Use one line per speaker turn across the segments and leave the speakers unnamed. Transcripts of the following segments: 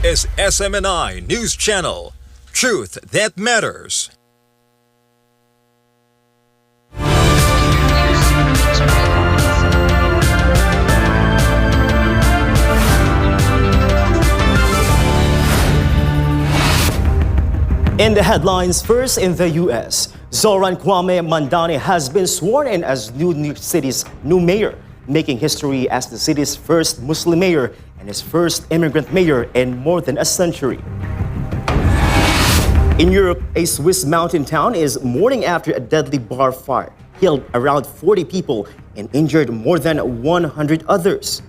is SMNI News Channel. Truth that matters.
In the headlines, first in the U.S., Zohran Mamdani has been sworn in as New York City's new mayor, making history as the city's first Muslim mayor and his first immigrant mayor in more than a century. In Europe, a Swiss mountain town is mourning after a deadly bar fire killed around 40 people and injured more than 100 others.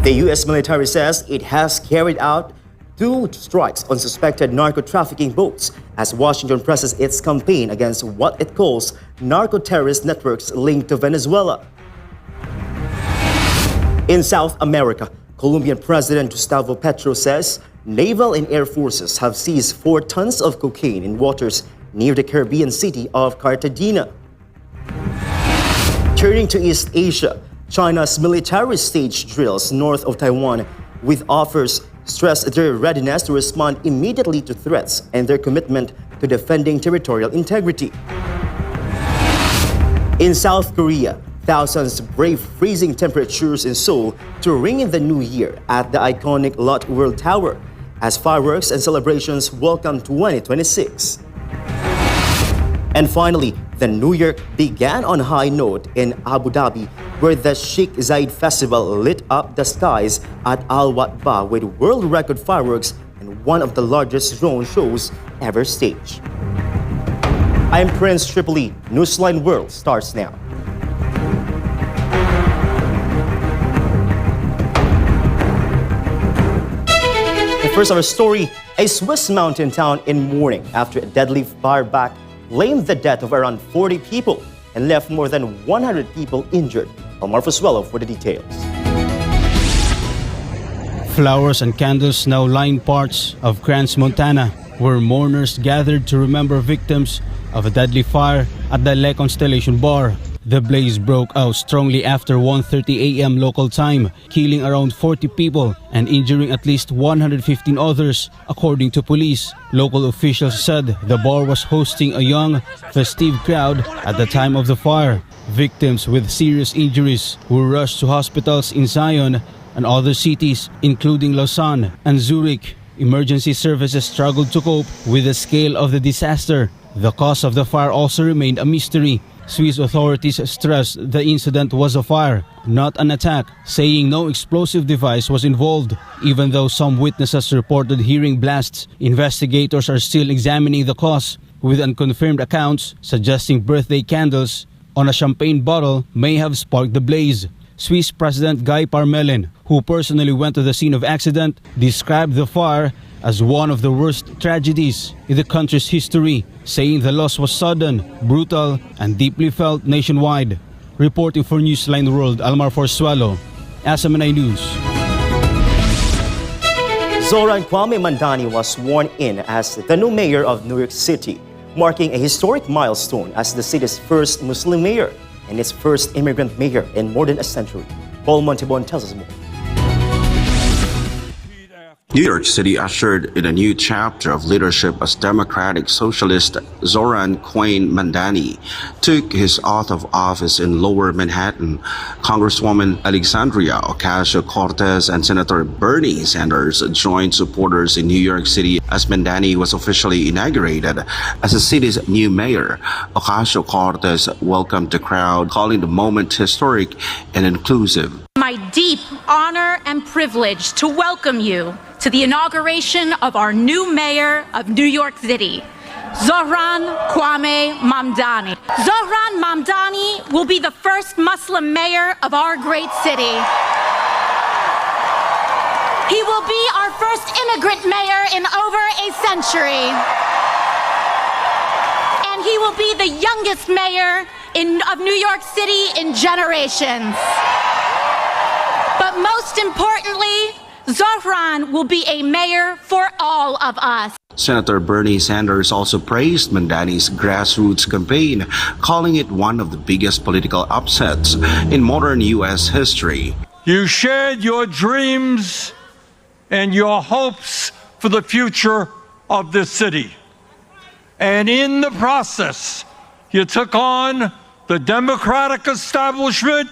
The U.S. military says it has carried out 2 strikes on suspected narco-trafficking boats as Washington presses its campaign against what it calls narco-terrorist networks linked to Venezuela. In South America, Colombian President Gustavo Petro says naval and air forces have seized 4 tons of cocaine in waters near the Caribbean city of Cartagena. Turning to East Asia, China's military staged drills north of Taiwan with offers stress their readiness to respond immediately to threats and their commitment to defending territorial integrity. In South Korea, thousands brave freezing temperatures in Seoul to ring in the new year at the iconic Lotte World Tower as fireworks and celebrations welcome 2026. And finally, the new year began on a high note in Abu Dhabi, where the Sheikh Zayed Festival lit up the skies at Al Watba with world record fireworks and one of the largest drone shows ever staged. I'm Prince Tripoli. Newsline World starts now. The first of our story, a Swiss mountain town in mourning after a deadly fireback claimed the death of around 40 people and left more than 100 people injured. Omar Fusuelo for the details.
Flowers and candles now line parts of Crans, Montana, where mourners gathered to remember victims of a deadly fire at the Le Constellation Bar. The blaze broke out strongly after 1:30 a.m. local time, killing around 40 people and injuring at least 115 others, according to police. Local officials said the bar was hosting a young, festive crowd at the time of the fire. Victims with serious injuries were rushed to hospitals in Zion and other cities, including Lausanne and Zurich. Emergency services struggled to cope with the scale of the disaster. The cause of the fire also remained a mystery. Swiss authorities stressed the incident was a fire, not an attack, saying no explosive device was involved. Even though some witnesses reported hearing blasts, investigators are still examining the cause, with unconfirmed accounts suggesting birthday candles on a champagne bottle may have sparked the blaze. Swiss President Guy Parmelin, who personally went to the scene of accident, described the fire as one of the worst tragedies in the country's history, saying the loss was sudden, brutal, and deeply felt nationwide. Reporting for Newsline World, Almar Forsuelo, SMNI News.
Zohran Mamdani was sworn in as the new mayor of New York City, marking a historic milestone as the city's first Muslim mayor and its first immigrant mayor in more than a century. Paul Montibon tells us more.
New York City ushered in a new chapter of leadership as Democratic Socialist Zohran Mamdani took his oath of office in Lower Manhattan. Congresswoman Alexandria Ocasio-Cortez and Senator Bernie Sanders joined supporters in New York City as Mamdani was officially inaugurated as the city's new mayor. Ocasio-Cortez welcomed the crowd, calling the moment historic and inclusive.
My deep honor and privilege to welcome you to the inauguration of our new mayor of New York City, Zohran Mamdani. Zohran Mamdani will be the first Muslim mayor of our great city. He will be our first immigrant mayor in over a century. And he will be the youngest mayor of New York City in generations. But most importantly, Zohran will be a mayor for all of us.
Senator Bernie Sanders also praised Mamdani's grassroots campaign, calling it one of the biggest political upsets in modern U.S. history.
You shared your dreams and your hopes for the future of this city. And in the process, you took on the Democratic establishment,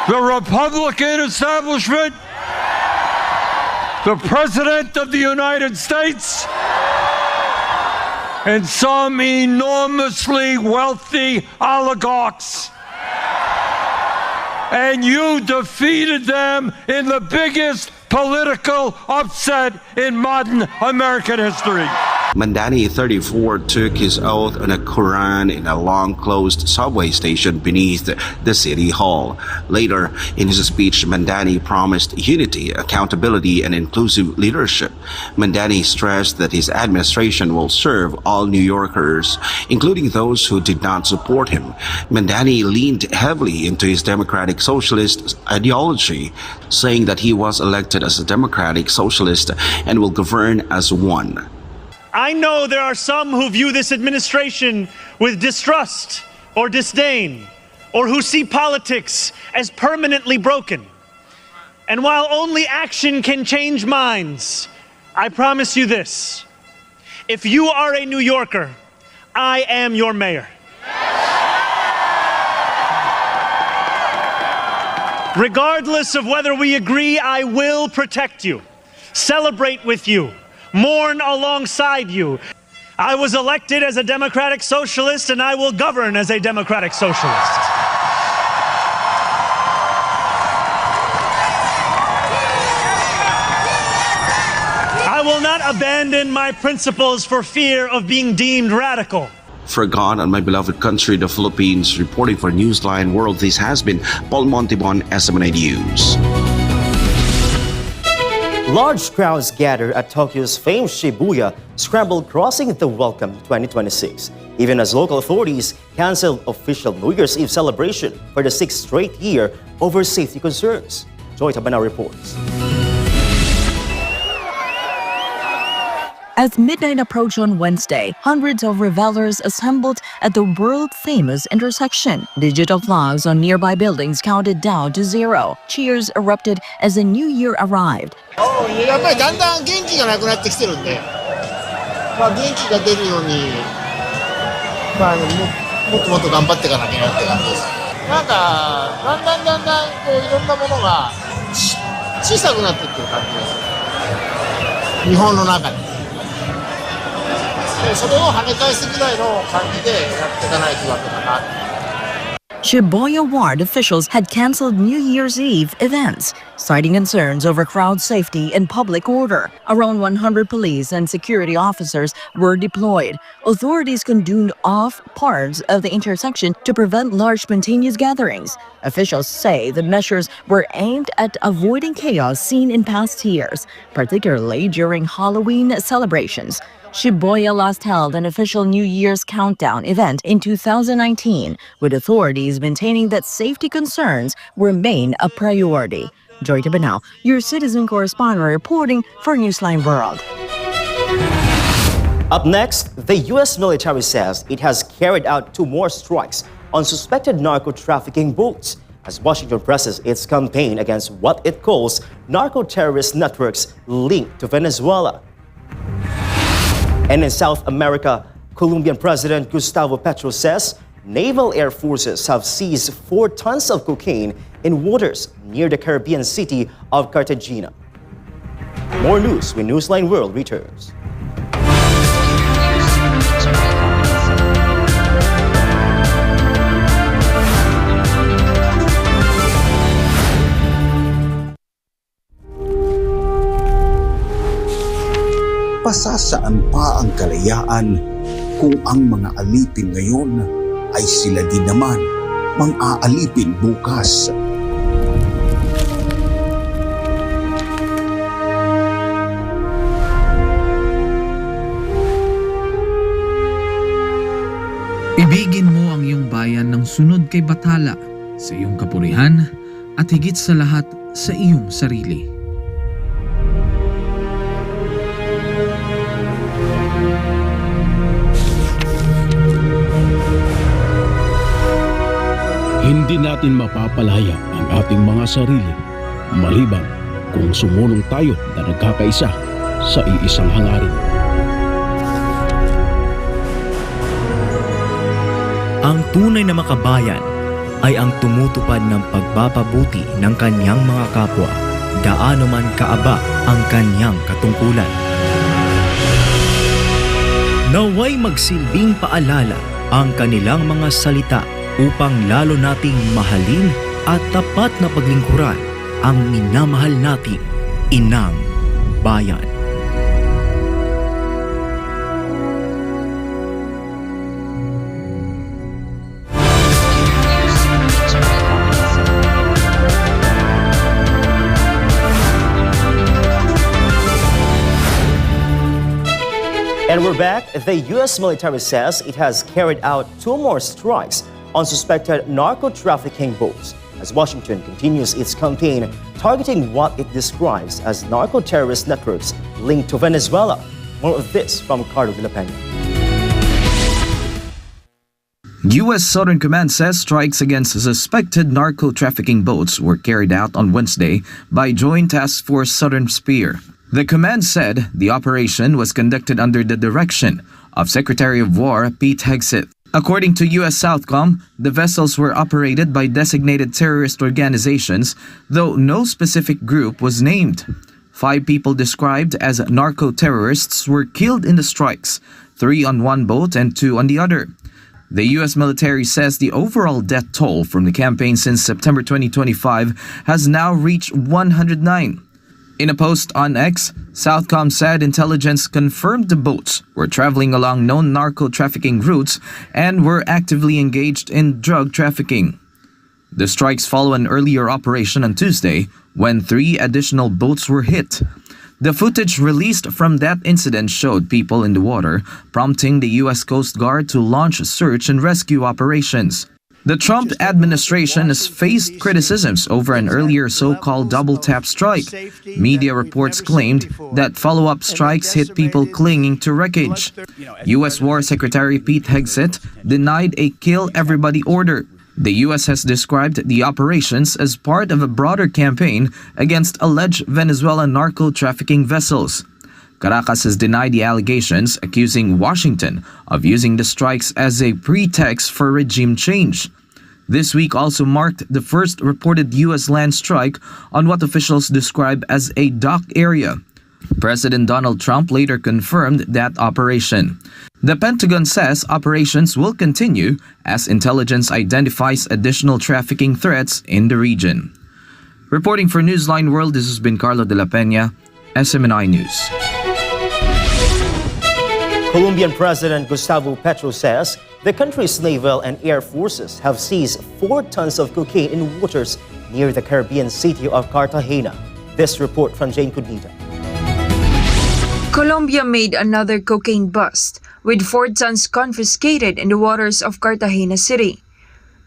the Republican establishment, the President of the United States, and some enormously wealthy oligarchs. And you defeated them in the biggest political upset in modern American history.
Mamdani, 34, took his oath on a Quran in a long-closed subway station beneath the city hall. Later, in his speech, Mamdani promised unity, accountability, and inclusive leadership. Mamdani stressed that his administration will serve all New Yorkers, including those who did not support him. Mamdani leaned heavily into his democratic socialist ideology, saying that he was elected as a democratic socialist and will govern as one.
I know there are some who view this administration with distrust or disdain, or who see politics as permanently broken. And while only action can change minds, I promise you this: if you are a New Yorker, I am your mayor. Regardless of whether we agree, I will protect you, celebrate with you, mourn alongside you. I was elected as a democratic socialist, and I will govern as a democratic socialist. I will not abandon my principles for fear of being deemed radical.
For God and my beloved country, the Philippines, reporting for Newsline World, this has been Paul Montibon, SMNA News.
Large crowds gather at Tokyo's famed Shibuya Scramble Crossing the Welcome 2026, even as local authorities canceled official New Year's Eve celebration for the 6th straight year over safety concerns. Joy Tabana reports.
As midnight approached on Wednesday, hundreds of revelers assembled at the world-famous intersection. Digital flags on nearby buildings counted down to 0. Cheers erupted as the new year arrived.
やっぱりだんだん元気がなくなってきてるんで、元気が出るように、もっともっと頑張っていかなきゃなって感じです。なんかだんだんこういろんなものが小さくなっていってる感じです。日本の中で。それを跳ね返すぐらいの感じでやっていかないといけないかな。
Shibuya Ward officials had canceled New Year's Eve events, citing concerns over crowd safety and public order. Around 100 police and security officers were deployed. Authorities condoned off parts of the intersection to prevent large spontaneous gatherings. Officials say the measures were aimed at avoiding chaos seen in past years, particularly during Halloween celebrations. Shibuya last held an official New Year's countdown event in 2019, with authorities maintaining that safety concerns remain a priority. Joy Tabanao, your citizen correspondent reporting for Newsline World.
Up next, the U.S. military says it has carried out 2 more strikes on suspected narco-trafficking boats as Washington presses its campaign against what it calls narco-terrorist networks linked to Venezuela. And in South America, Colombian President Gustavo Petro says naval air forces have seized 4 tons of cocaine in waters near the Caribbean city of Cartagena. More news when Newsline World returns.
Pasasaan pa ang kalayaan kung ang mga alipin ngayon ay sila din naman mang-aalipin bukas.
Ibigin mo ang iyong bayan ng sunod kay Bathala, sa iyong kapurihan at higit sa lahat sa iyong sarili.
Hindi natin mapapalaya ang ating mga sarili
maliban kung sumulong tayo na nagkakaisa sa iisang hangarin.
Ang tunay na makabayan ay ang tumutupad ng pagpapabuti ng kanyang mga kapwa, gaano man kaaba ang kanyang katungkulan. Naway magsilbing paalala ang kanilang mga salita upang lalo nating mahalin at tapat na paglingkuran ang minamahal nating inang bayan.
And we're back. The U.S. military says it has carried out 2 more strikes on suspected narco-trafficking boats as Washington continues its campaign targeting what it describes as narco-terrorist networks linked to Venezuela. More of this from Carlo de la Peña.
U.S. Southern Command says strikes against suspected narco-trafficking boats were carried out on Wednesday by Joint Task Force Southern Spear. The command said the operation was conducted under the direction of Secretary of War Pete Hegseth. According to U.S. Southcom, the vessels were operated by designated terrorist organizations, though no specific group was named. 5 people described as narco-terrorists were killed in the strikes, 3 on one boat and 2 on the other. The U.S. military says the overall death toll from the campaign since September 2025 has now reached 109. In a post on X, Southcom said intelligence confirmed the boats were traveling along known narco-trafficking routes and were actively engaged in drug trafficking. The strikes follow an earlier operation on Tuesday when 3 additional boats were hit. The footage released from that incident showed people in the water, prompting the U.S. Coast Guard to launch search and rescue operations. The Trump administration has faced criticisms over an earlier so-called double-tap strike. Media reports claimed that follow-up strikes hit people clinging to wreckage. U.S. War Secretary Pete Hegseth denied a kill-everybody order. The U.S. has described the operations as part of a broader campaign against alleged Venezuelan narco-trafficking vessels. Caracas has denied the allegations, accusing Washington of using the strikes as a pretext for regime change. This week also marked the first reported U.S. land strike on what officials describe as a dock area. President Donald Trump later confirmed that operation. The Pentagon says operations will continue as intelligence identifies additional trafficking threats in the region. Reporting for Newsline World, this has been Carlo de la Peña, SMNI News.
Colombian President Gustavo Petro says the country's naval and air forces have seized 4 tons of cocaine in waters near the Caribbean city of Cartagena. This report from Jane Cudnita.
Colombia made another cocaine bust, with 4 tons confiscated in the waters of Cartagena City.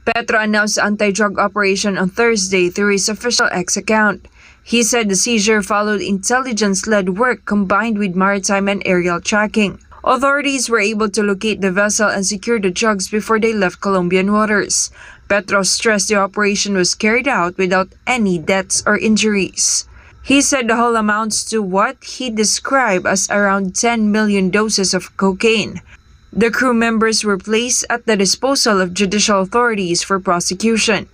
Petro announced anti-drug operation on Thursday through his official X account. He said the seizure followed intelligence-led work combined with maritime and aerial tracking. Authorities were able to locate the vessel and secure the drugs before they left Colombian waters. Petro stressed the operation was carried out without any deaths or injuries. He said the whole amounts to what he described as around 10 million doses of cocaine. The crew members were placed at the disposal of judicial authorities for prosecution.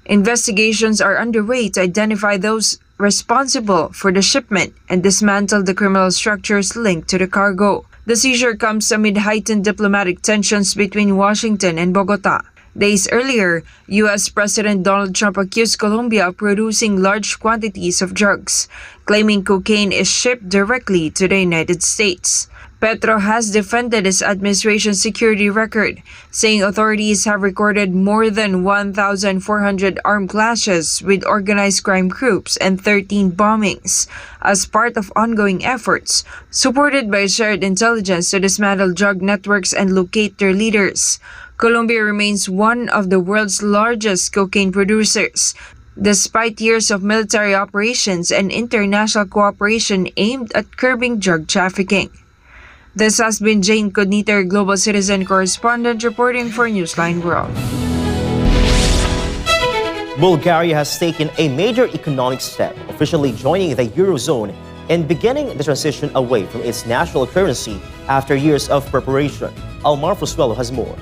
Investigations are underway to identify those responsible for the shipment and dismantle the criminal structures linked to the cargo. The seizure comes amid heightened diplomatic tensions between Washington and Bogota. Days earlier, U.S. President Donald Trump accused Colombia of producing large quantities of drugs, claiming cocaine is shipped directly to the United States. Petro has defended his administration's security record, saying authorities have recorded more than 1,400 armed clashes with organized crime groups and 13 bombings, as part of ongoing efforts, supported by shared intelligence to dismantle drug networks and locate their leaders. Colombia remains one of the world's largest cocaine producers, despite years of military operations and international cooperation aimed at curbing drug trafficking. This has been Jane Cudnita, Global Citizen Correspondent, reporting for Newsline World.
Bulgaria has taken a major economic step, officially joining the Eurozone and beginning the transition away from its national currency after years of preparation. Almar Foswello has more.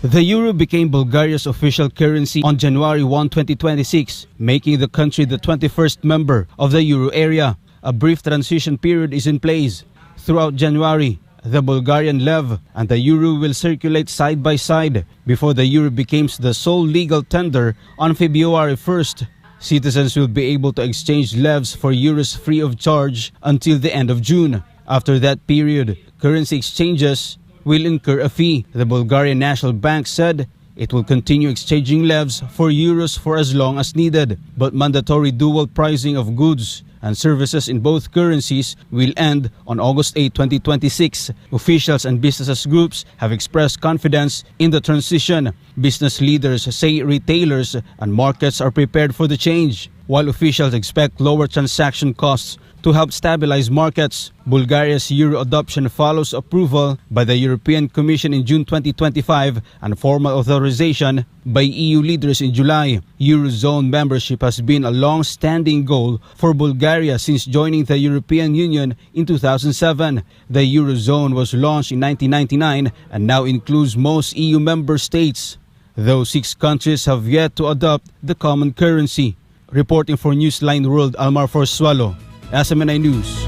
The euro became Bulgaria's official currency on January 1, 2026, making the country the 21st member of the euro area. A brief transition period is in place. Throughout January, the Bulgarian lev and the euro will circulate side by side before the euro becomes the sole legal tender on February 1st. Citizens will be able to exchange levs for euros free of charge until the end of June. After that period, currency exchanges will incur a fee. The Bulgarian National Bank said it will continue exchanging levs for euros for as long as needed, but mandatory dual pricing of goods and services in both currencies will end on August 8, 2026. Officials and businesses groups have expressed confidence in the transition. Business leaders say retailers and markets are prepared for the change, while officials expect lower transaction costs to help stabilize markets. Bulgaria's euro adoption follows approval by the European Commission in June 2025 and formal authorization by EU leaders in July. Eurozone membership has been a long-standing goal for Bulgaria since joining the European Union in 2007. The Eurozone was launched in 1999 and now includes most EU member states, though 6 countries have yet to adopt the common currency. Reporting for Newsline World, Almar Foswello, SMNI News.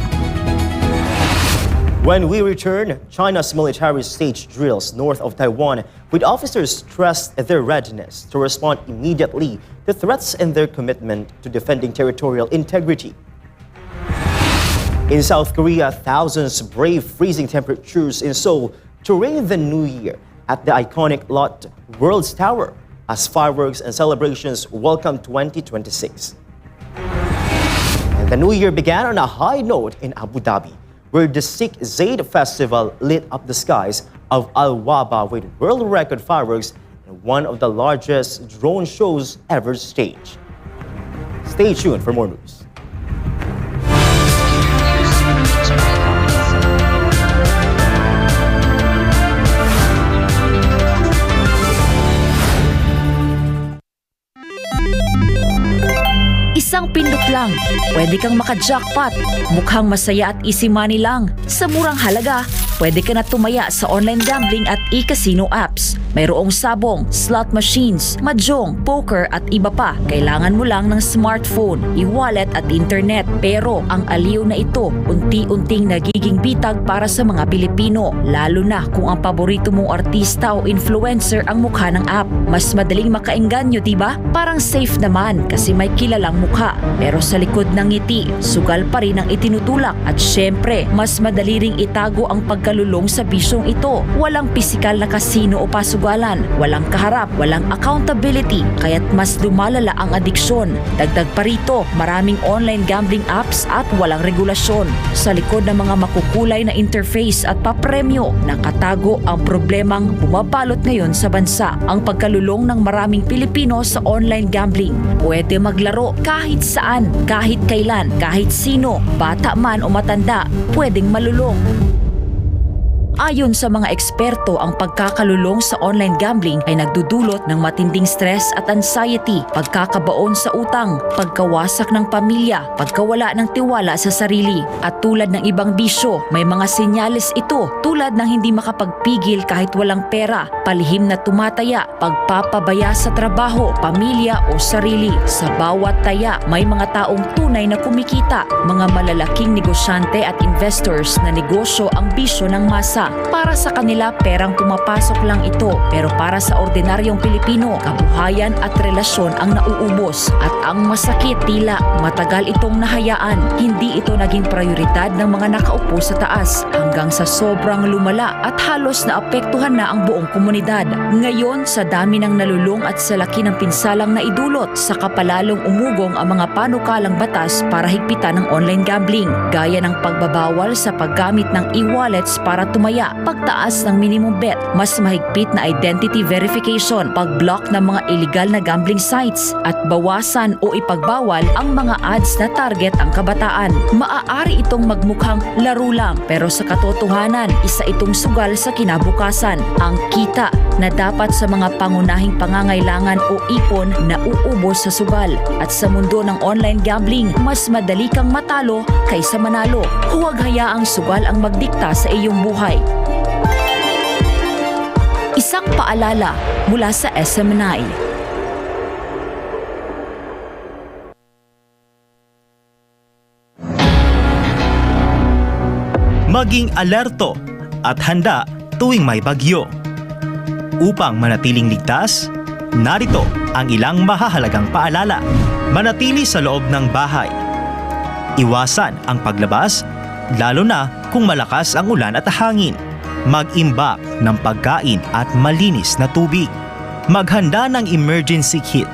When we return, China's military staged drills north of Taiwan, with officers stressed their readiness to respond immediately to threats and their commitment to defending territorial integrity. In South Korea, thousands brave freezing temperatures in Seoul to ring the new year at the iconic Lotte World Tower as fireworks and celebrations welcome 2026. And the new year began on a high note in Abu Dhabi, where the Sheikh Zayed Festival lit up the skies of Al-Waba with world record fireworks and one of the largest drone shows ever staged. Stay tuned for more news.
Isang pindot lang, pwede kang maka-jackpot. Mukhang masaya at easy money lang. Sa murang halaga, pwede ka na tumaya sa online gambling at e-casino apps. Mayroong sabong, slot machines, mahjong, poker at iba pa. Kailangan mo lang ng smartphone, e-wallet at internet. Pero ang aliw na ito, unti-unting nagiging bitag para sa mga Pilipino. Lalo na kung ang paborito mong artista o influencer ang mukha ng app. Mas madaling makaengganyo, diba? Parang safe naman kasi may kilalang mukha. Pero sa likod ng ngiti, sugal pa rin ang itinutulak. At syempre, mas madali ring itago ang pagkalulong sa bisyong ito. Walang pisikal na kasino o pasugalan, walang kaharap, walang accountability, kaya't mas lumalala ang adiksyon. Dagdag pa rito, maraming online gambling apps at walang regulasyon. Sa likod ng mga makukulay na interface at papremyo, nakatago ang problemang bumabalot ngayon sa bansa. Ang pagkalulong ng maraming Pilipino sa online gambling. Pwede maglaro kahit saan, kahit kailan, kahit sino, bata man o matanda, pwedeng malulong. Ayon sa mga eksperto, ang pagkakalulong sa online gambling ay nagdudulot ng matinding stress at anxiety, pagkakabaon sa utang, pagkawasak ng pamilya, pagkawala ng tiwala sa sarili. At tulad ng ibang bisyo, may mga senyales ito tulad ng hindi makapagpigil kahit walang pera, palihim na tumataya, pagpapabaya sa trabaho, pamilya o sarili. Sa bawat taya, may mga taong tunay na kumikita, mga malalaking negosyante at investors na negosyo ang bisyo ng masa. Para sa kanila, perang pumapasok lang ito. Pero para sa ordinaryong Pilipino, kabuhayan at relasyon ang nauubos. At ang masakit, tila matagal itong nahayaan. Hindi ito naging prioridad ng mga nakaupo sa taas hanggang sa sobrang lumala at halos naapektuhan na ang buong komunidad. Ngayon, sa dami ng nalulong at sa laki ng pinsalang naidulot, saka palalong umugong ang mga panukalang batas para higpitan ng online gambling, gaya ng pagbabawal sa paggamit ng e-wallets para tumaya pagbabaya, pagtaas ng minimum bet, mas mahigpit na identity verification, pag-block ng mga illegal na gambling sites, at bawasan o ipagbawal ang mga ads na target ang kabataan. Maaari itong magmukhang laro lang, pero sa katotohanan, isa itong sugal sa kinabukasan. Ang kita na dapat sa mga pangunahing pangangailangan o ipon na uubos sa sugal. At sa mundo ng online gambling, mas madali kang matalo kaysa manalo. Huwag hayaang sugal ang magdikta sa iyong buhay. Isang paalala mula sa SMNI.
Maging alerto at handa tuwing may bagyo. Upang manatiling ligtas, narito ang ilang mahahalagang paalala. Manatili sa loob ng bahay. Iwasan ang paglabas, lalo na kung malakas ang ulan at hangin. Mag-imbak ng pagkain at malinis na tubig. Maghanda ng emergency kit.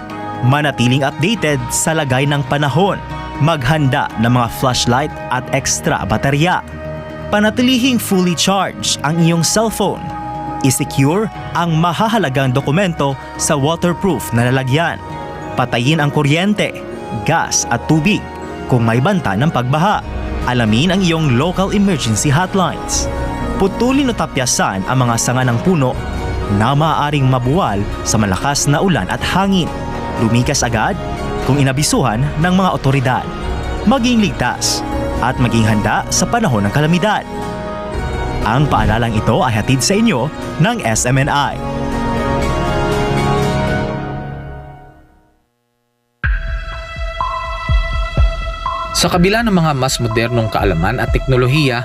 Manatiling updated sa lagay ng panahon. Maghanda ng mga flashlight at extra baterya. Panatilihing fully charged ang iyong cellphone. I-secure ang mahahalagang dokumento sa waterproof na lalagyan. Patayin ang kuryente, gas at tubig kung may banta ng pagbaha. Alamin ang iyong local emergency hotlines. Putulin o tapyasan ang mga sanga ng puno na maaaring mabuwal sa malakas na ulan at hangin. Lumikas agad kung inabisuhan ng mga otoridad. Maging ligtas at maging handa sa panahon ng kalamidad. Ang paalalang ito ay hatid sa inyo ng SMNI.
Sa kabila ng mga mas modernong kaalaman at teknolohiya,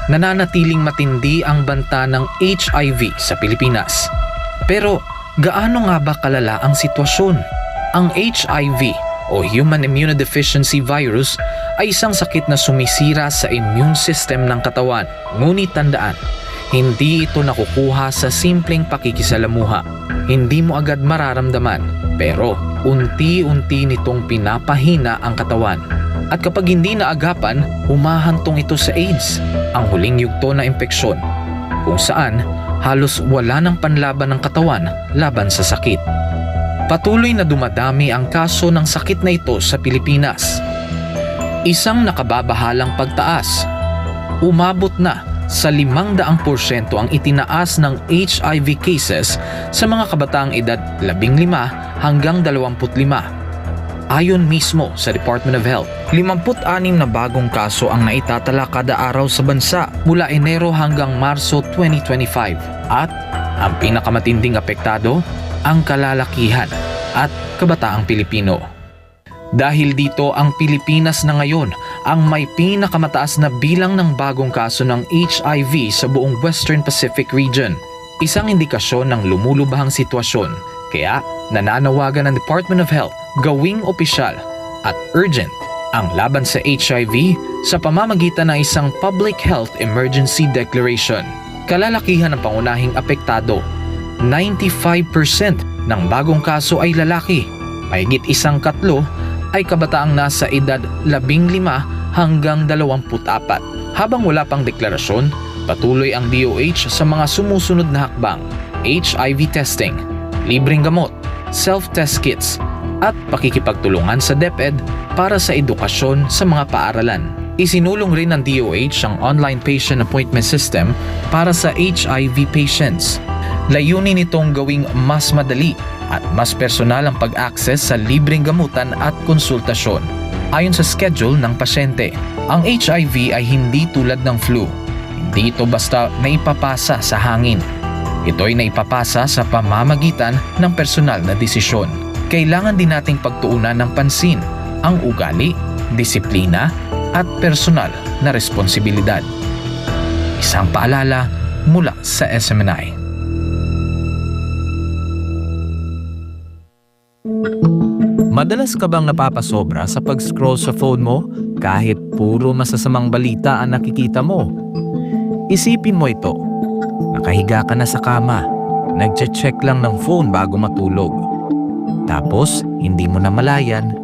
nananatiling matindi ang banta ng HIV sa Pilipinas. Pero gaano nga ba kalala ang sitwasyon? Ang HIV o Human Immunodeficiency Virus ay isang sakit na sumisira sa immune system ng katawan. Ngunit tandaan, hindi ito nakukuha sa simpleng pakikisalamuha. Hindi mo agad mararamdaman, pero unti-unti nitong pinapahina ang katawan. At kapag hindi naagapan, humahantong ito sa AIDS, ang huling yugto na impeksyon, kung saan halos wala ng panlaban ng katawan laban sa sakit. Patuloy na dumadami ang kaso ng sakit na ito sa Pilipinas. Isang nakababahalang pagtaas. Umabot na sa 500% ang itinaas ng HIV cases sa mga kabataang edad 15 hanggang 25. Ayon mismo sa Department of Health, 56 na bagong kaso ang naitatala kada araw sa bansa mula Enero hanggang Marso 2025. At ang pinakamatinding apektado, ang kalalakihan at kabataang Pilipino. Dahil dito, ang Pilipinas na ngayon ang may pinakamataas na bilang ng bagong kaso ng HIV sa buong Western Pacific region. Isang indikasyon ng lumulubhang sitwasyon. Kaya nananawagan ng Department of Health gawing opisyal at urgent ang laban sa HIV sa pamamagitan ng isang Public Health Emergency Declaration. Kalalakihan ng pangunahing apektado. 95% ng bagong kaso ay lalaki. Mahigit 1/4 ay kabataang nasa edad 15 hanggang 24. Habang wala pang deklarasyon, patuloy ang DOH sa mga sumusunod na hakbang: HIV testing, libreng gamot, self-test kits, at pakikipagtulungan sa DepEd para sa edukasyon sa mga paaralan. Isinulong rin ng DOH ang online patient appointment system para sa HIV patients. Layunin nitong gawing mas madali at mas personal ang pag-access sa libreng gamutan at konsultasyon. Ayon sa schedule ng pasyente, ang HIV ay hindi tulad ng flu. Hindi ito basta naipapasa sa hangin. Ito ay naipapasa sa pamamagitan ng personal na desisyon. Kailangan din nating pagtuunan ng pansin ang ugali, disiplina, at personal na responsibilidad. Isang paalala mula sa SMNI.
Madalas ka bang napapasobra sa pag-scroll sa phone mo kahit puro masasamang balita ang nakikita mo? Isipin mo ito. Nakahiga ka na sa kama, nagche-check lang ng phone bago matulog. Tapos, hindi mo na malayan,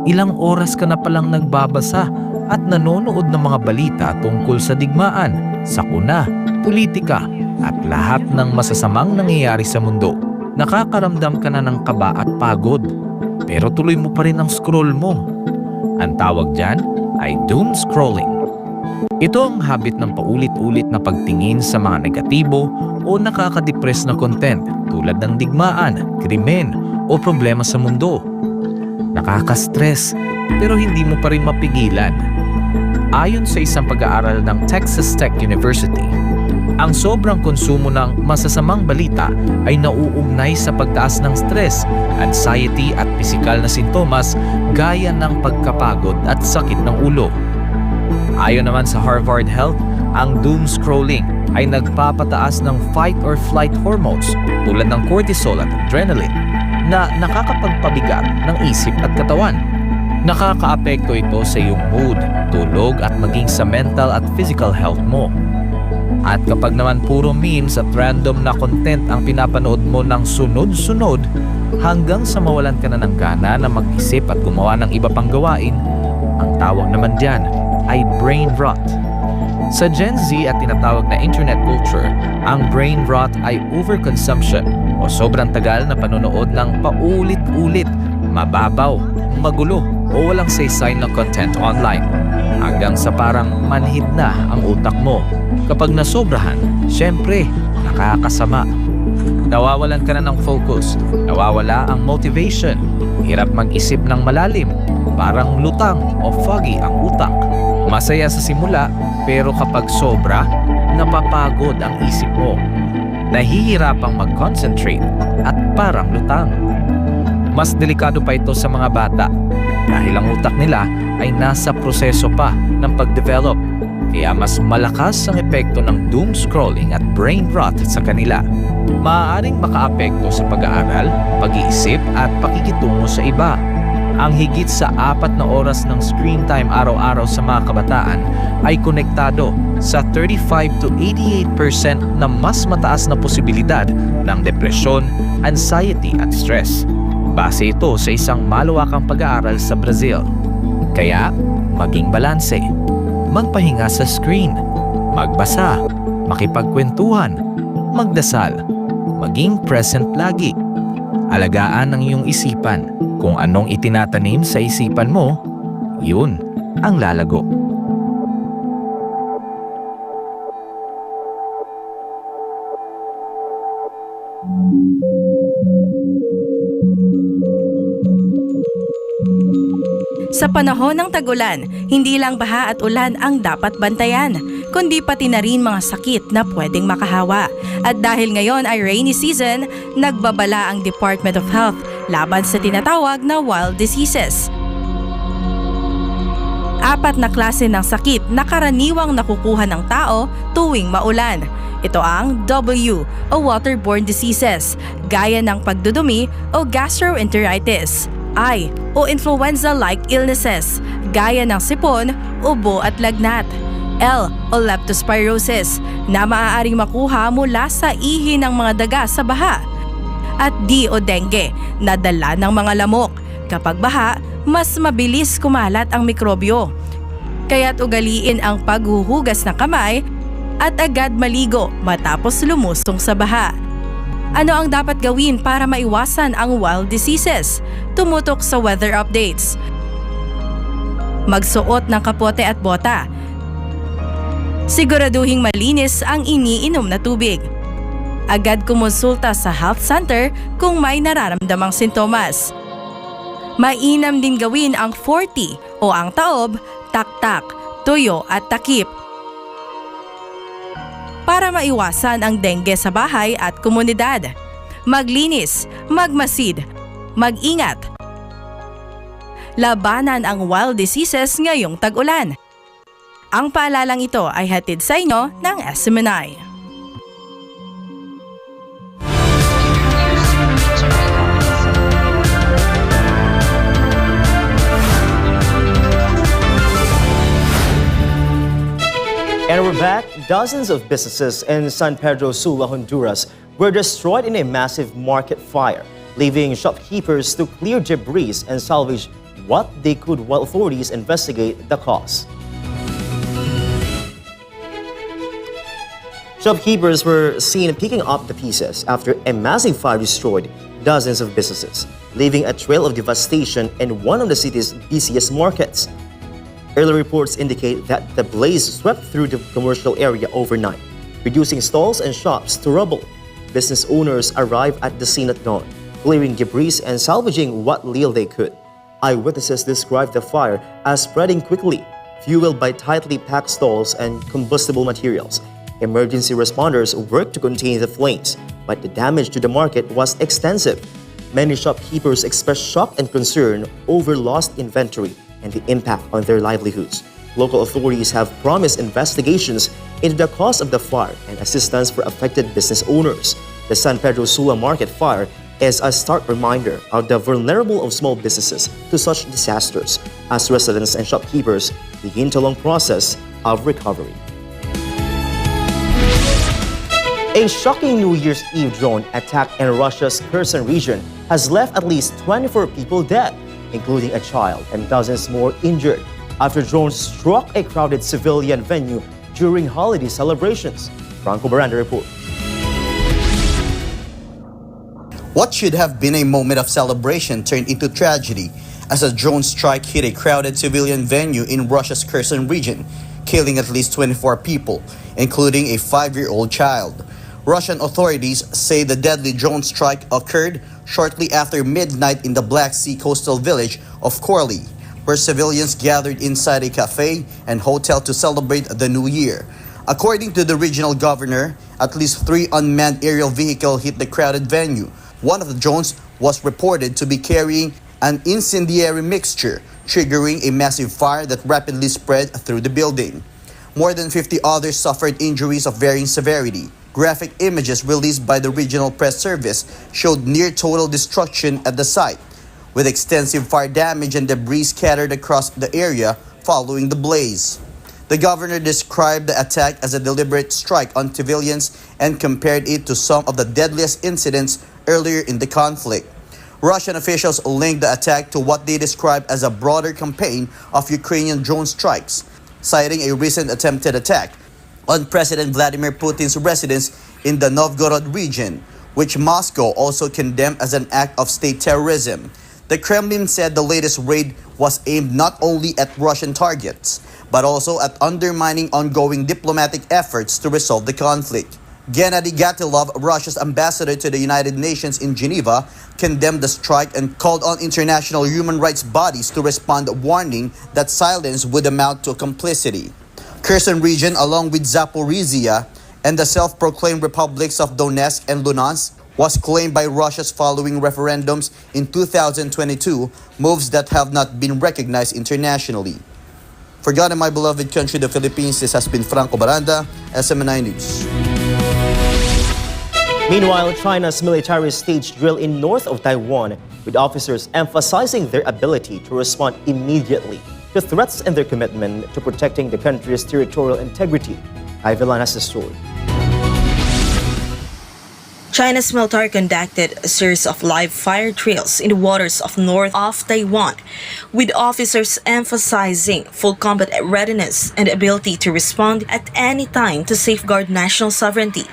ilang oras ka na palang nagbabasa at nanonood ng mga balita tungkol sa digmaan, sakuna, politika at lahat ng masasamang nangyayari sa mundo, nakakaramdam ka na ng kaba at pagod. Pero tuloy mo pa rin ang scroll mo. Ang tawag dyan ay doom scrolling. Ito ang habit ng paulit-ulit na pagtingin sa mga negatibo o nakaka-depress na content tulad ng digmaan, krimen o problema sa mundo. Nakaka-stress pero hindi mo pa rin mapigilan. Ayon sa isang pag-aaral ng Texas Tech University, ang sobrang konsumo ng masasamang balita ay nauugnay sa pagtaas ng stress, anxiety at pisikal na sintomas gaya ng pagkapagod at sakit ng ulo. Ayon naman sa Harvard Health, ang doom scrolling ay nagpapataas ng fight or flight hormones tulad ng cortisol at adrenaline na nakakapagpabigat ng isip at katawan. Nakakaapekto ito sa iyong mood, tulog at maging sa mental at physical health mo. At kapag naman puro memes at random na content ang pinapanood mo ng sunod-sunod hanggang sa mawalan ka na ng gana na mag-isip at gumawa ng iba pang gawain, ang tawag naman diyan ay brain rot. Sa Gen Z at tinatawag na internet culture, ang brain rot ay overconsumption o sobrang tagal na panonood ng paulit-ulit, mababaw, magulo o walang saysay na content online hanggang sa parang manhid na ang utak mo. Kapag nasobrahan, syempre, nakakasama. Nawawalan ka na ng focus, nawawala ang motivation, hirap mag-isip ng malalim, parang lutang o foggy ang utak. Masaya sa simula, pero kapag sobra, napapagod ang isip mo. Nahihirapang mag-concentrate at parang lutang. Mas delikado pa ito sa mga bata dahil ang utak nila ay nasa proseso pa ng pag-develop. Kaya mas malakas ang epekto ng doom scrolling at brain rot sa kanila. Maaaring makaapekto sa pag-aaral, pag-iisip at pakikitungo sa iba. Ang higit sa 4 na oras ng screen time araw-araw sa mga kabataan ay konektado sa 35 to 88% na mas mataas na posibilidad ng depresyon, anxiety at stress. Base ito sa isang malawakang pag-aaral sa Brazil. Kaya, maging balanse. Magpahinga sa screen, magbasa, makipagkwentuhan, magdasal, maging present lagi. Alagaan ang iyong isipan. Kung anong itinatanim sa isipan mo, yun ang lalago.
Sa panahon ng tag-ulan, hindi lang baha at ulan ang dapat bantayan, kundi pati na rin mga sakit na pwedeng makahawa. At dahil ngayon ay rainy season, nagbabala ang Department of Health laban sa tinatawag na wild diseases. 4 na klase ng sakit na karaniwang nakukuha ng tao tuwing maulan. Ito ang W o waterborne diseases, gaya ng pagdudumi o gastroenteritis. I o influenza-like illnesses, gaya ng sipon, ubo at lagnat. L o leptospirosis, na maaaring makuha mula sa ihi ng mga daga sa baha. At D o dengue, na dala ng mga lamok. Kapag baha, mas mabilis kumalat ang mikrobyo. Kaya't ugaliin ang paghuhugas ng kamay at agad maligo matapos lumusong sa baha. Ano ang dapat gawin para maiwasan ang wild diseases? Tumutok sa weather updates. Magsuot ng kapote at bota. Siguraduhing malinis ang iniinom na tubig. Agad kumonsulta sa health center kung may nararamdamang sintomas. Mainam din gawin ang 40 o ang taob, taktak, tuyo at takip para maiwasan ang dengue sa bahay at komunidad. Maglinis, magmasid, mag-ingat. Labanan ang wild diseases ngayong tag-ulan. Ang paalalang ito ay hatid sa inyo ng SMNI.
And we're back. Dozens of businesses in San Pedro Sula, Honduras were destroyed in a massive market fire, leaving shopkeepers to clear debris and salvage what they could while authorities investigate the cause. Shopkeepers were seen picking up the pieces after a massive fire destroyed dozens of businesses, leaving a trail of devastation in one of the city's busiest markets. Early reports indicate that the blaze swept through the commercial area overnight, reducing stalls and shops to rubble. Business owners arrived at the scene at dawn, clearing debris and salvaging what little they could. Eyewitnesses described the fire as spreading quickly, fueled by tightly packed stalls and combustible materials. Emergency responders worked to contain the flames, but the damage to the market was extensive. Many shopkeepers expressed shock and concern over lost inventory and the impact on their livelihoods. Local authorities have promised investigations into the cause of the fire and assistance for affected business owners. The San Pedro Sula market fire is a stark reminder of the vulnerability of small businesses to such disasters as residents and shopkeepers begin the long process of recovery. A shocking New Year's Eve drone attack in Russia's Kherson region has left at least 24 people dead, including a child, and dozens more injured after drones struck a crowded civilian venue during holiday celebrations. Franco Baranda reports.
What should have been a moment of celebration turned into tragedy as a drone strike hit a crowded civilian venue in Russia's Kherson region, killing at least 24 people, including a 5-year-old child. Russian authorities say the deadly drone strike occurred shortly after midnight in the Black Sea coastal village of Korli, where civilians gathered inside a cafe and hotel to celebrate the new year. According to the regional governor, at least 3 unmanned aerial vehicles hit the crowded venue. One of the drones was reported to be carrying an incendiary mixture, triggering a massive fire that rapidly spread through the building. More than 50 others suffered injuries of varying severity. Graphic images released by the regional press service showed near total destruction at the site, with extensive fire damage and debris scattered across the area following the blaze. The governor described the attack as a deliberate strike on civilians and compared it to some of the deadliest incidents earlier in the conflict. Russian officials linked the attack to what they described as a broader campaign of Ukrainian drone strikes, citing a recent attempted attack on President Vladimir Putin's residence in the Novgorod region, which Moscow also condemned as an act of state terrorism. The Kremlin said the latest raid was aimed not only at Russian targets, but also at undermining ongoing diplomatic efforts to resolve the conflict. Gennady Gatilov, Russia's ambassador to the United Nations in Geneva, condemned the strike and called on international human rights bodies to respond, warning that silence would amount to complicity. Kherson region, along with Zaporizhia and the self-proclaimed republics of Donetsk and Luhansk, was claimed by Russia's following referendums in 2022, moves that have not been recognized internationally. For God and my beloved country, the Philippines, this has been Franco Baranda, SMNI News.
Meanwhile, China's military staged drill in north of Taiwan, with officers emphasizing their ability to respond immediately to threats and their commitment to protecting the country's territorial integrity. Ivelan has the story.
China's military conducted a series of live fire drills in the waters of north of Taiwan, with officers emphasizing full combat readiness and ability to respond at any time to safeguard national sovereignty.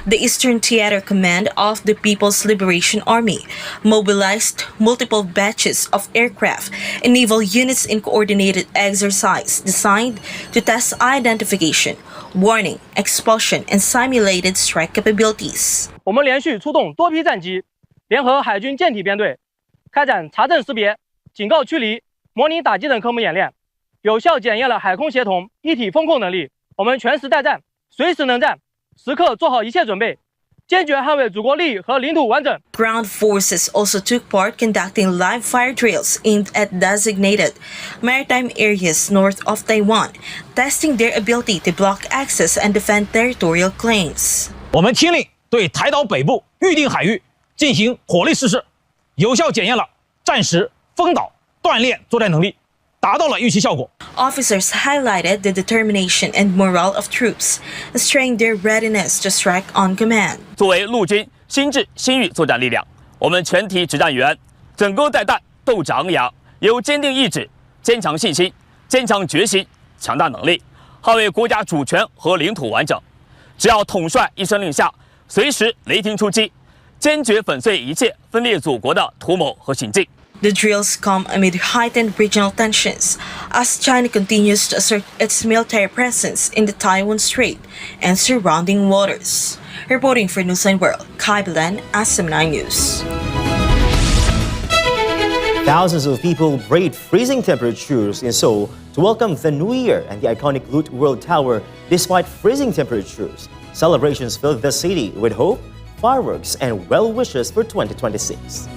The Eastern Theater Command of the People's Liberation Army mobilized multiple batches of aircraft and naval units in coordinated exercise designed to test identification, warning, expulsion, and simulated strike capabilities.
我们连续出动多批战机，联合海军舰艇编队，开展查证识别、警告驱离、模拟打击等科目演练，有效检验了海空协同一体风控能力。我们全时待战，随时能战，时刻做好一切准备，坚决捍卫祖国利益和领土完整。
Ground forces also took part conducting live fire drills aimed at designated maritime areas north of Taiwan, testing their ability to block access and defend territorial claims.
我们亲令对台岛北部预定海域进行火力试试，有效检验了战时封岛锻炼作战能力，达到了预期效果。
Officers highlighted the determination and morale of troops, stressing their readiness to strike on command.
作为陆军新智新预作战力量，我们全体指战员整个带弹，斗志昂扬，有坚定意志、坚强信心、坚强决心、强大能力，捍卫国家主权和领土完整。只要统帅一声令下，随时雷霆出击，坚决粉碎一切分裂祖国的图谋和行径。
The drills come amid heightened regional tensions as China continues to assert its military presence in the Taiwan Strait and surrounding waters. Reporting for Newsline World, Kai Bilan, SM9 News.
Thousands of people braved freezing temperatures in Seoul to welcome the new year and the iconic Lotte World Tower despite freezing temperatures. Celebrations filled the city with hope, fireworks, and well wishes for 2026.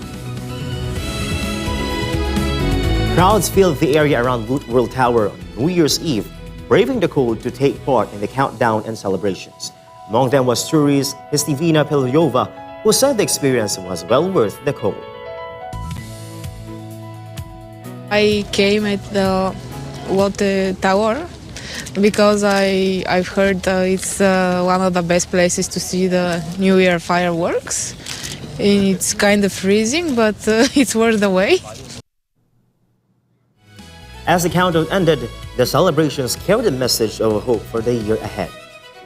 Crowds filled the area around Lotte World Tower on New Year's Eve, braving the cold to take part in the countdown and celebrations. Among them was tourist Hestivina Pelyova, who said the experience was well worth the cold.
I came at the Lotte Tower because I've heard it's one of the best places to see the New Year fireworks. It's kind of freezing, but it's worth the wait.
As the countdown ended, the celebrations carried a message of hope for the year ahead.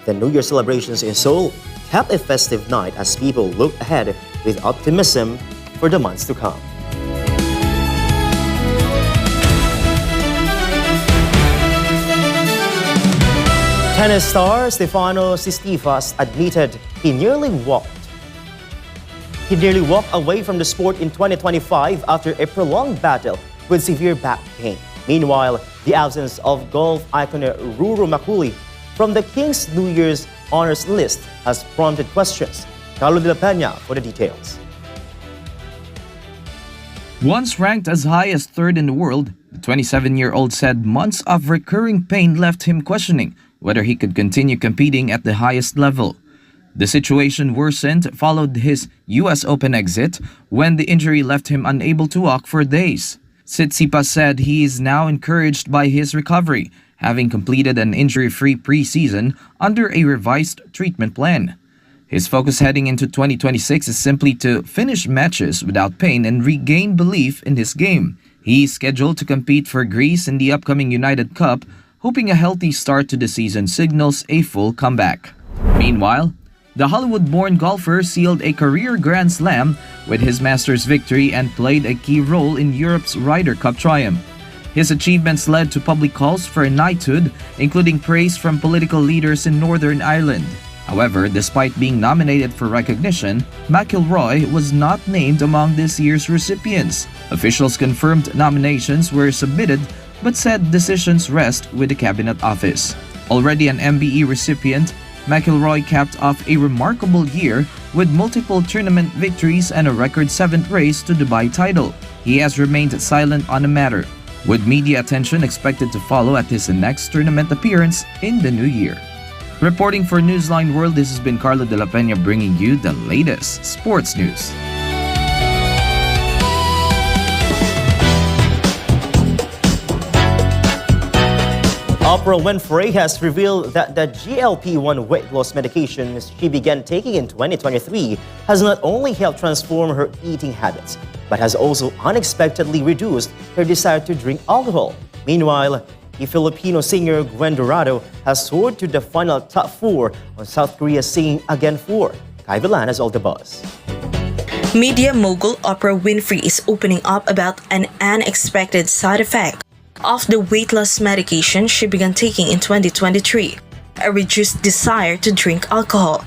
The New Year celebrations in Seoul kept a festive night as people looked ahead with optimism for the months to come. Tennis star Stefanos Tsitsipas admitted he nearly walked away from the sport in 2025 after a prolonged battle with severe back pain. Meanwhile, the absence of golf icon Ruru Makuli from the King's New Year's honors list has prompted questions. Carlo de la Peña for the details.
Once ranked as high as third in the world, the 27-year-old said months of recurring pain left him questioning whether he could continue competing at the highest level. The situation worsened followed his US Open exit when the injury left him unable to walk for days. Tsitsipas said he is now encouraged by his recovery, having completed an injury-free preseason under a revised treatment plan. His focus heading into 2026 is simply to finish matches without pain and regain belief in his game. He is scheduled to compete for Greece in the upcoming United Cup, hoping a healthy start to the season signals a full comeback. Meanwhile, the Hollywood-born golfer sealed a career Grand Slam with his Masters victory and played a key role in Europe's Ryder Cup triumph. His achievements led to public calls for a knighthood, including praise from political leaders in Northern Ireland. However, despite being nominated for recognition, McIlroy was not named among this year's recipients. Officials confirmed nominations were submitted but said decisions rest with the Cabinet Office. Already an MBE recipient, McIlroy capped off a remarkable year with multiple tournament victories and a record 7th race to Dubai title. He has remained silent on the matter, with media attention expected to follow at his next tournament appearance in the new year. Reporting for Newsline World, this has been Carlo de la Peña bringing you the latest sports news.
Oprah Winfrey has revealed that the GLP-1 weight loss medication she began taking in 2023 has not only helped transform her eating habits, but has also unexpectedly reduced her desire to drink alcohol. Meanwhile, the Filipino singer Gwen Dorado has soared to the final top 4 on South Korea's Singing Again 4. Kai Villan has all the buzz.
Media mogul Oprah Winfrey is opening up about an unexpected side effect of the weight loss medication she began taking in 2023, a reduced desire to drink alcohol.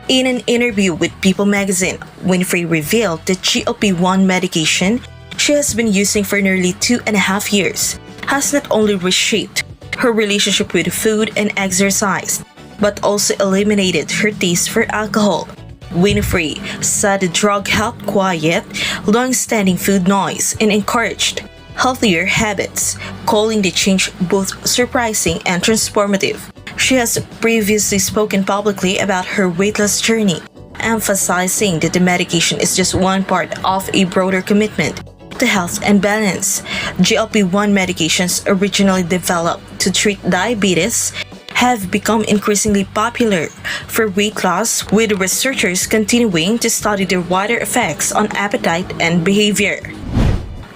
In an interview with People magazine, Winfrey revealed that GLP-1 medication she has been using for nearly 2.5 years has not only reshaped her relationship with food and exercise, but also eliminated her taste for alcohol. Winfrey said the drug helped quiet long-standing food noise and encouraged healthier habits, calling the change both surprising and transformative. She has previously spoken publicly about her weight loss journey, emphasizing that the medication is just one part of a broader commitment to health and balance. GLP-1 medications, originally developed to treat diabetes, have become increasingly popular for weight loss, with researchers continuing to study their wider effects on appetite and behavior.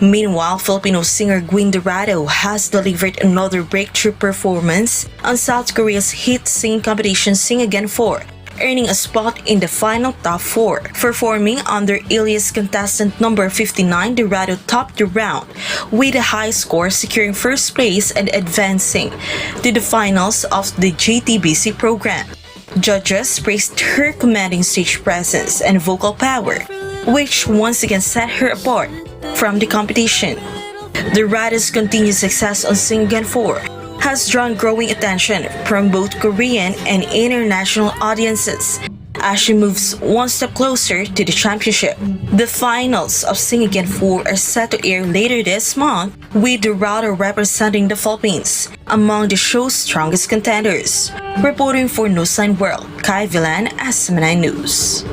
Meanwhile, Filipino singer Gwyn Dorado has delivered another breakthrough performance on South Korea's hit singing competition Sing Again 4, earning a spot in the final top 4. Performing under alias contestant number 59, Dorado topped the round with a high score, securing first place and advancing to the finals of the JTBC program. Judges praised her commanding stage presence and vocal power, which once again set her apart from the competition. Dorado's continued success on Sing Again 4 has drawn growing attention from both Korean and international audiences as she moves one step closer to the championship. The finals of Sing Again 4 are set to air later this month, with Dorado representing the Philippines among the show's strongest contenders. Reporting for Newsline World, Kai Villan, SM9 News.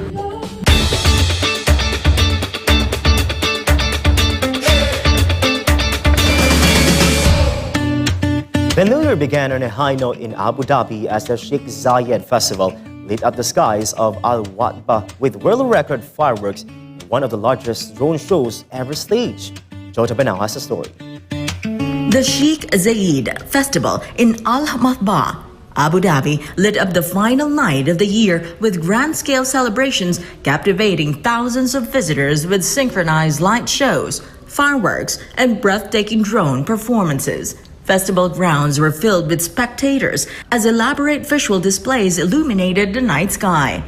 The New Year began on a high note in Abu Dhabi as the Sheikh Zayed Festival lit up the skies of Al Watba with world record fireworks in one of the largest drone shows ever staged. Jota Banao has the story.
The Sheikh Zayed Festival in Al Watba, Abu Dhabi, lit up the final night of the year with grand-scale celebrations, captivating thousands of visitors with synchronized light shows, fireworks, and breathtaking drone performances. Festival grounds were filled with spectators as elaborate visual displays illuminated the night sky.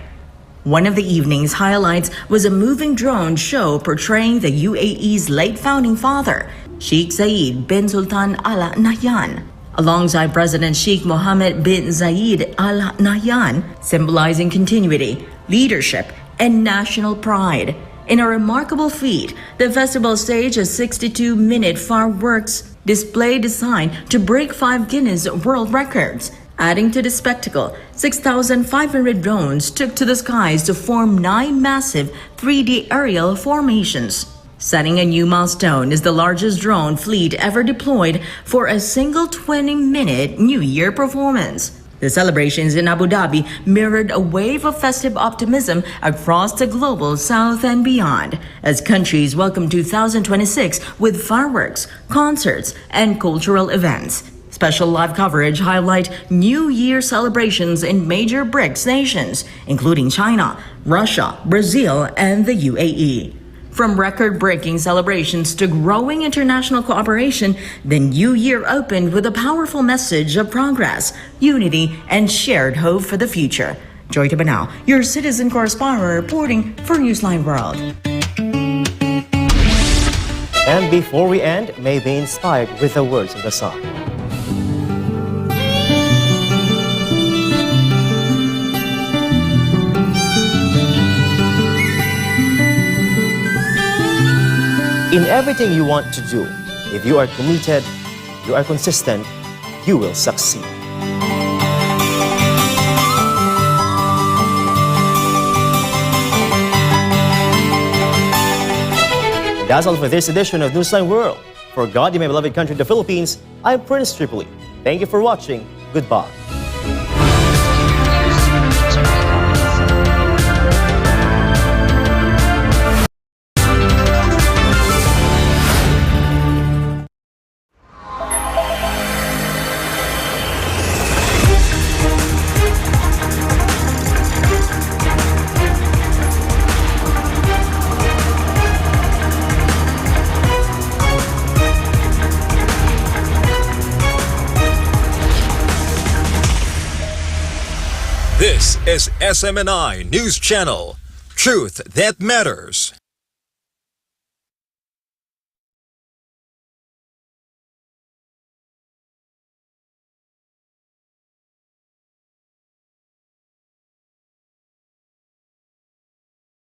One of the evening's highlights was a moving drone show portraying the UAE's late founding father, Sheikh Zayed bin Sultan Al Nahyan, alongside President Sheikh Mohammed bin Zayed Al Nahyan, symbolizing continuity, leadership, and national pride. In a remarkable feat, the festival staged a 62-minute fireworks display designed to break 5 Guinness World Records. Adding to the spectacle, 6,500 drones took to the skies to form 9 massive 3D aerial formations. Setting a new milestone is the largest drone fleet ever deployed for a single 20-minute New Year performance. The celebrations in Abu Dhabi mirrored a wave of festive optimism across the global south and beyond, as countries welcomed 2026 with fireworks, concerts, and cultural events. Special live coverage highlight New Year celebrations in major BRICS nations, including China, Russia, Brazil, and the UAE. From record-breaking celebrations to growing international cooperation, the New Year opened with a powerful message of progress, unity, and shared hope for the future. Joy Tabanao, your citizen correspondent reporting for Newsline World.
And before we end, may be inspired with the words of the song. In everything you want to do, if you are committed, you are consistent, you will succeed. That's all for this edition of Newsline World. For God, my beloved country, the Philippines, I'm Prince Tripoli. Thank you for watching. Goodbye.
This is SMNI News Channel. Truth that matters.